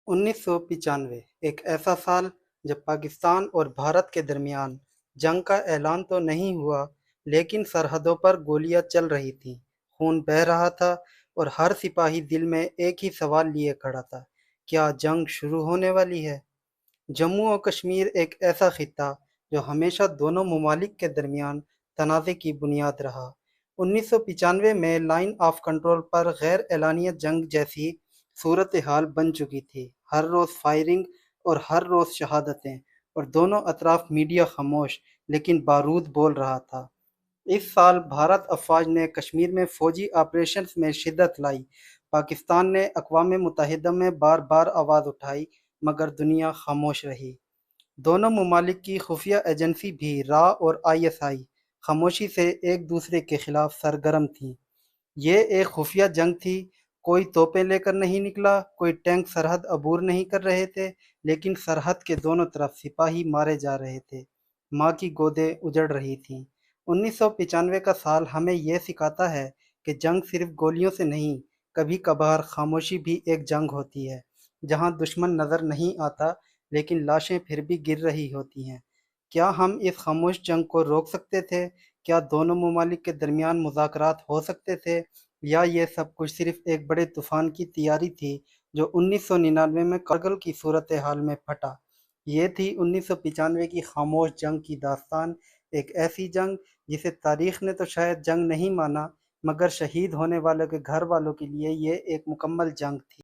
1995 एक ऐसा साल जब पाकिस्तान और भारत के दरमियान जंग का ऐलान तो नहीं हुआ, लेकिन सरहदों पर गोलियां चल रही थीं, खून बह रहा था और हर सिपाही दिल में एक ही सवाल लिए खड़ा था: क्या जंग शुरू होने वाली है? जम्मू और कश्मीर एक ऐसा खित्ता जो हमेशा दोनों ममालिक के दरमियान तनाज़े की बुनियाद रहा। 1995 में लाइन ऑफ कंट्रोल पर गैर एलानिया जंग जैसी सूरत हाल बन चुकी थी। हर रोज़ फायरिंग और हर रोज़ शहादतें, और दोनों अतराफ मीडिया खामोश लेकिन बारूद बोल रहा था। इस साल भारत अफवाज ने कश्मीर में फौजी ऑपरेशंस में शिद्दत लाई। पाकिस्तान ने अक़वाम मुत्तहिदा में बार बार आवाज़ उठाई, मगर दुनिया खामोश रही। दोनों ममालिक की खुफिया एजेंसी भी रा और ISI खामोशी से एक दूसरे के खिलाफ सरगर्म थीं। ये एक खुफिया जंग थी। कोई तोपें लेकर नहीं निकला, कोई टैंक सरहद अबूर नहीं कर रहे थे, लेकिन सरहद के दोनों तरफ सिपाही मारे जा रहे थे, माँ की गोदें उजड़ रही थीं। 1995 का साल हमें यह सिखाता है कि जंग सिर्फ गोलियों से नहीं, कभी कभार खामोशी भी एक जंग होती है, जहाँ दुश्मन नज़र नहीं आता लेकिन लाशें फिर भी गिर रही होती हैं। क्या हम इस खामोश जंग को रोक सकते थे? क्या दोनों ममालिक के दरमियान मुज़ाकरात हो सकते थे, या ये सब कुछ सिर्फ एक बड़े तूफान की तैयारी थी जो 1999 में करगिल की सूरत हाल में फटा? ये थी 1995 की खामोश जंग की दास्तान। एक ऐसी जंग जिसे तारीख ने तो शायद जंग नहीं माना, मगर शहीद होने वालों के घर वालों के लिए ये एक मुकम्मल जंग थी।